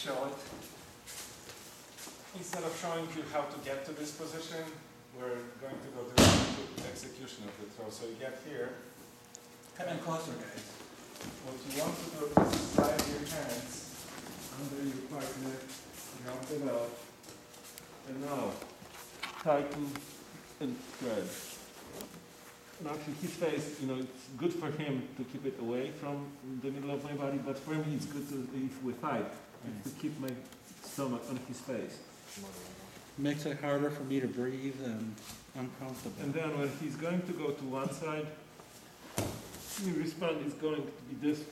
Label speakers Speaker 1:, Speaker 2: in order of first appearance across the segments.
Speaker 1: show it.
Speaker 2: Instead of showing you how to get to this position, we're going to go to the execution of the throw. So you get here.
Speaker 1: Come in closer, guys.
Speaker 2: What you want to do is slide your hands under your partner, drop the belt, and now tighten and thread. And actually his face, it's good for him to keep it away from the middle of my body, but for me it's good if we fight, to keep my stomach on his face.
Speaker 1: Makes it harder for me to breathe and uncomfortable.
Speaker 2: And then when he's going to go to one side, your response is going to be this,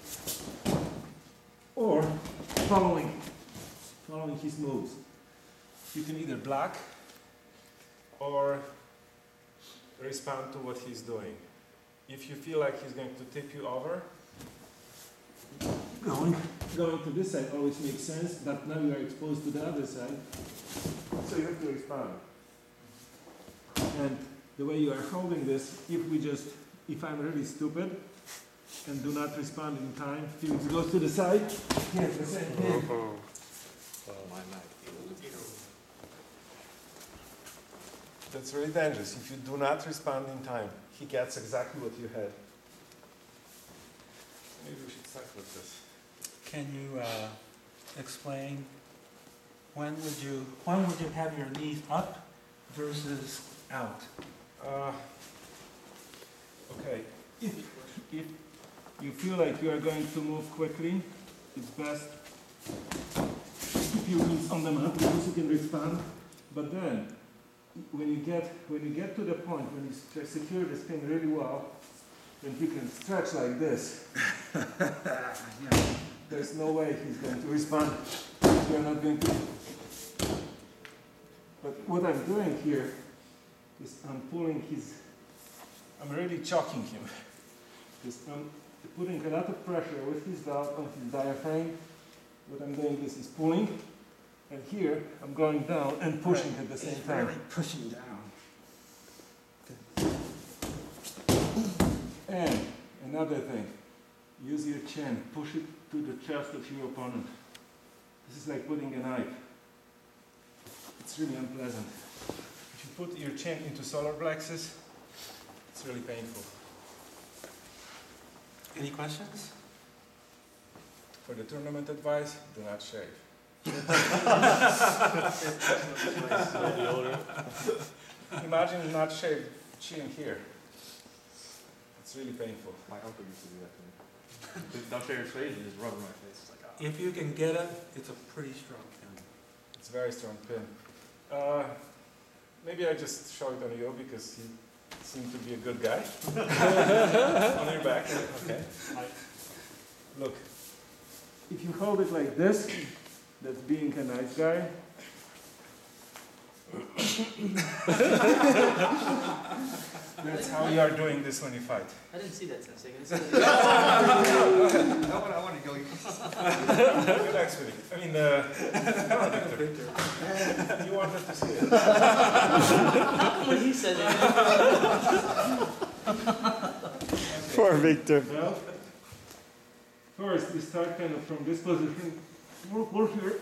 Speaker 2: or following his moves. You can either block or respond to what he's doing. If you feel like he's going to tip you over, going to this side always makes sense, but now you are exposed to the other side, so you have to respond. And the way you are holding this, if I'm really stupid and do not respond in time, Felix goes to the side, here's the same thing. That's really dangerous. If you do not respond in time, he gets exactly what you had. Maybe we should start with this.
Speaker 1: Can you explain when would you have your knees up versus out?
Speaker 2: Okay. If you feel like you are going to move quickly, it's best to keep your knees on the mat because you can respond. But then, when you get to the point when you secure this thing really well, then you can stretch like this. There's no way he's going to respond. You're not going to. But what I'm doing here is I'm really choking him. I'm putting a lot of pressure with his belt on his diaphragm. What I'm doing is pulling, and here I'm going down and pushing at the same time.
Speaker 1: Really pushing down.
Speaker 2: And another thing, use your chin, push it to the chest of your opponent. This is like putting a knife. It's really unpleasant. If you put your chin into solar plexus, it's really painful.
Speaker 1: Any questions?
Speaker 2: For the tournament advice, do not shave. Imagine not shaved chin here. It's really painful.
Speaker 3: My uncle used to do that to me. Don't shave your face, you just rub it in my face. It's like, ah.
Speaker 1: If you can get it, it's a pretty strong pin.
Speaker 2: It's a very strong pin. Maybe I just show it on you because he seemed to be a good guy. On your back. Okay. Look, if you hold it like this, that's being a nice guy. That's how you are doing this when you fight.
Speaker 4: I didn't see that sensei.
Speaker 3: I want to go.
Speaker 2: Relax with it. I mean, come on, Victor. You wanted to see it.
Speaker 4: When he said it.
Speaker 5: Poor Victor.
Speaker 2: Well, first we start kind of from this position. Pull here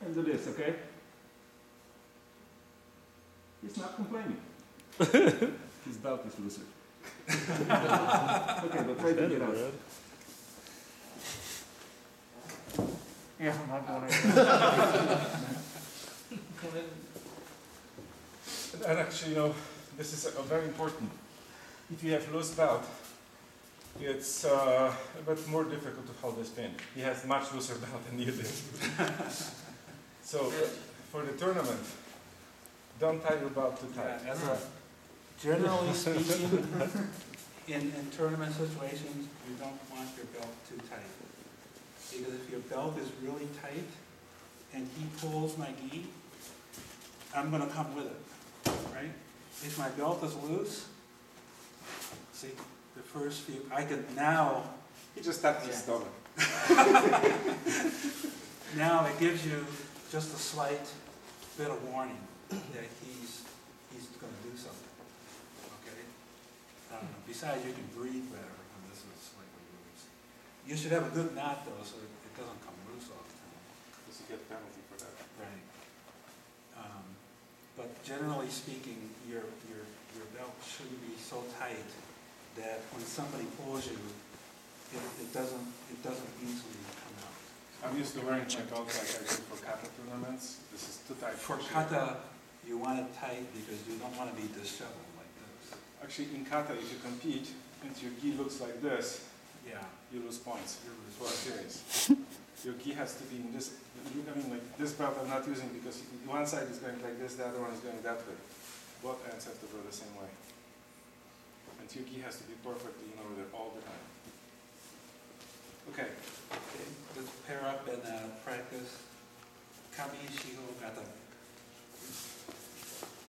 Speaker 2: and do this, okay? He's not complaining. His belt is looser. Okay, but try to get out. Yeah, I'm not going to. And actually, this is a very important. If you have loose belt, it's a bit more difficult to hold this pin. He has much looser belt than you do. So, for the tournament, don't tie your belt too tight.
Speaker 1: Generally speaking, in tournament situations, you don't want your belt too tight. Because if your belt is really tight and he pulls my gi, I'm going to come with it, right? If my belt is loose, see, the first few, I can now...
Speaker 2: He just tapped his stomach.
Speaker 1: Now it gives you just a slight bit of warning that he's going to do something. Besides, you can breathe better when this is slightly loose. You should have a good knot, though, so it doesn't come loose all the time.
Speaker 6: because you get penalty for that.
Speaker 1: Right. But generally speaking, your belt shouldn't be so tight that when somebody pulls you, it doesn't easily come out.
Speaker 6: I'm used to wearing my belt like I do for kata tournaments. This is too tight.
Speaker 1: For kata, you want it tight because you don't want to be disheveled like this.
Speaker 6: Actually, in kata, if you compete and your gi looks like this,
Speaker 1: Yeah.
Speaker 6: you lose points. You lose for a series. Your gi has to be in this. I mean, like this belt I'm not using because one side is going like this, the other one is going that way. Both ends have to go the same way. And your gi has to be perfectly in order all the time. Okay.
Speaker 1: Okay, let's pair up and practice Kami Shiho Gata.